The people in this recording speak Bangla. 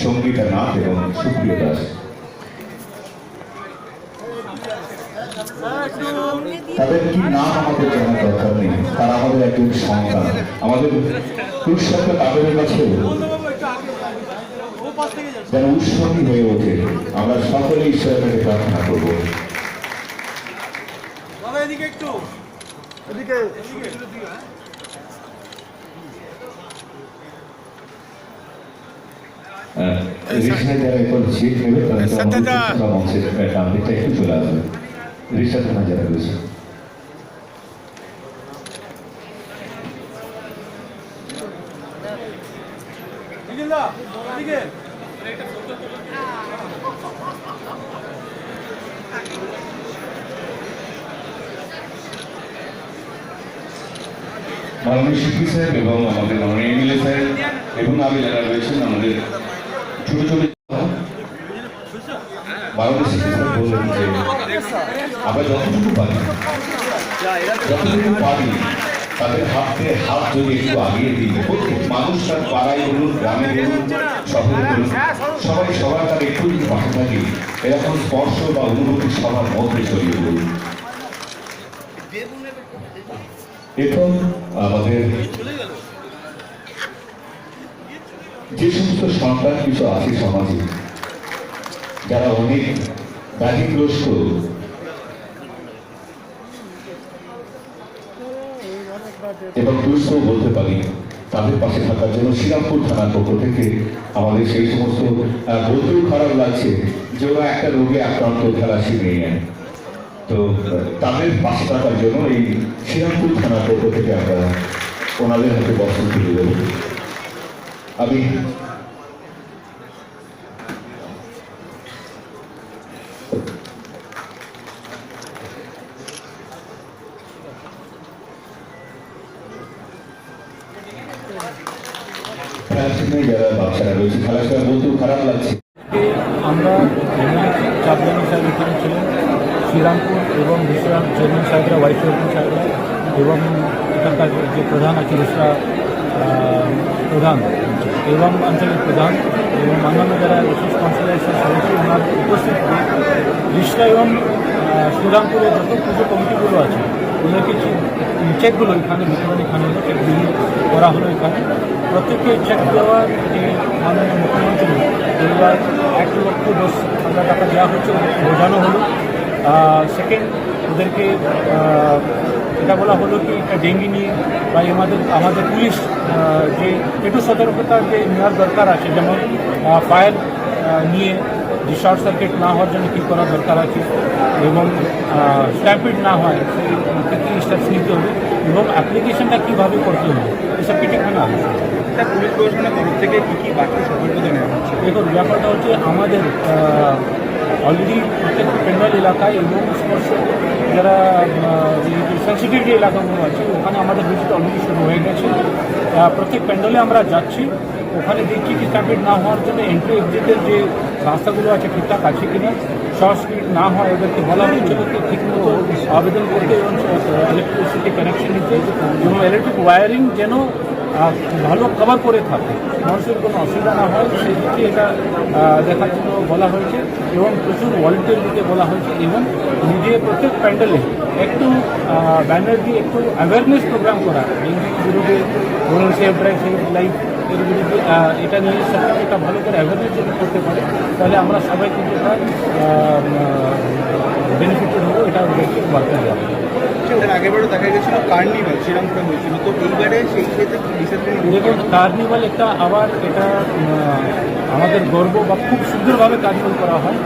সঙ্গীতা নাথ এবং সুপ্রিয় দাস। তাদের কি নাম আমাদের জানার দরকার নেই, তারা আমাদের একজন সন্তান। আমাদের পুরুষত্ব তাদের কাছে যেন উৎসবই হয়ে ওঠে। আমরা সকলে ঈশ্বরের কাছে প্রার্থনা করবো। যারা এখন সিট নেবে তারা মঞ্চের ডান দিকটা একটু চলে আসবে। রিক্সা থানা যারা রয়েছে মাননীয় শিল্পী সাহেব এবং আমাদের মাননীয় এমএলএ সাহেব এবং আমি যারা রয়েছেন আমাদের ছোট ছোট মাননীয় শিল্পী সাহেব বললেন যে আমরা যতটুকু পারি তাদের হাতে হাত যদি একটু আগিয়ে দিই, প্রত্যেক মানুষ তার পাড়ায় বলুন, গ্রামে বলুন, শহরে বলুন, সবাই সবার তার একটু যদি পাশে থাকি, এরকম স্পর্শ বা অনুভূতি সবার মধ্যে ছড়িয়ে পড়ুন। এখন আমাদের যে সমস্ত সন্তান কিছু আছে সমাজে যারা অনেক ব্যাধিগ্রস্ত এবং দুস্থ বলতে পারি, তাদের পাশে থাকার জন্য শ্রীরামপুর থানার পক্ষ থেকে আমাদের সেই সমস্ত বলতেও খারাপ লাগছে যে ওরা একটা রোগে আক্রান্ত খেলাসি নিয়ে তো তাদের পাশে থাকার জন্য এই শ্রীরামপুর থানার পক্ষ থেকে আমরা ওনাদের হাতে বস্ত্র তুলে দেব। আমি যারা বাচ্চারা রয়েছে খেলাধুলা বলতেও খারাপ লাগছে। আমরা চাপলানি সাহেব এখানে ছিলেন, শ্রীরামপুর এবং বিশ্রাম চেয়ারম্যান সাহেবরা, ভাইস চেয়ারম্যান সাহেবরা এবং এখানকার যে প্রধান আছে বিশ্রা প্রধান এবং আঞ্চলিক প্রধান এবং অন্যান্য যারা বিশেষ কনসালেশন সদস্য ওনার উপস্থিতিতে বিশ্রা এবং শ্রীরামপুরের যত পুজো কমিটিগুলো আছে ওদেরকে চেকগুলো এখানে এখানে চেক দিয়ে করা হলো। এখানে প্রত্যেককে চেক দেওয়ার যে মাননীয় মুখ্যমন্ত্রী এবার 1,10,000 টাকা দেওয়া হচ্ছে, বোঝানো হলো। সেকেন্ড, ওদেরকে এটা বলা হলো কি একটা ডেঙ্গি নিয়ে বা আমাদের পুলিশ যে একটু সতর্কতা যে নেওয়ার দরকার আছে, যেমন ফায়ার নিয়ে যে শর্ট সার্কিট না হওয়ার জন্য কী করা দরকার আছে এবং স্ট্যাম্পিড না হয় সেই কী স্টেপস নিতে হবে এবং অ্যাপ্লিকেশনটা কীভাবে করতে হবে এসব কিছু এখানে আছে। পুলিশ প্রশাসনের তরফ থেকে কী কী বাকি সতর্কতা নেওয়া হচ্ছে? দেখুন, ব্যাপারটা হচ্ছে আমাদের অলরেডি প্রত্যেক পেন্ডাল এলাকায় এবং স্পর্শ যারা সেন্সিটিভ যে এলাকাগুলো আছে ওখানে আমাদের ভিজিট অলরেডি শুরু হয়ে গেছে। প্রত্যেক প্যান্ডেলে আমরা যাচ্ছি, ওখানে দেখছি কি স্ট্যাম্পিড না হওয়ার জন্য এন্ট্রি এক্সিটের যে রাস্তাগুলো আছে ঠিকঠাক আছে কিনা, শর্ট সার্কিট না হয় ওদেরকে বলা হয়েছিল কি ঠিকমতো আবেদন করতে এবং ইলেকট্রিসিটি কানেকশন নিতে এবং ইলেকট্রিক ওয়ারিং যেন ভালো কভার করে থাকে, মানুষের কোনো অসুবিধা না হয় সেই দিকে এটা দেখার জন্য বলা হয়েছে এবং প্রচুর ভলেন্টিয়ার দিতে বলা হয়েছে এবং নিজে প্রত্যেক প্যান্ডেলে একটু ব্যানার দিয়ে একটু অ্যাওয়ারনেস প্রোগ্রাম করা ডেঙ্গির বিরুদ্ধে, ধরুন সেভ ড্রাইভ সেভ লাইফ এর বিরুদ্ধে এটা নিয়ে সরকার একটা ভালো করে অ্যাওয়ারনেস যদি করতে পারে তাহলে আমরা সবাই কিন্তু এটা বেনিফিটেড হবো, এটা বার্তা দেওয়া হবে। আগেবারও দেখা গেছিল কার্নিভাল শ্রীরামপুরে হয়েছিল, তো এইবারে সেই ক্ষেত্রে দেখুন কার্নিভাল একটা আবার এটা আমাদের গর্ব বা খুব সুন্দরভাবে কার্নিভাল করা হয়।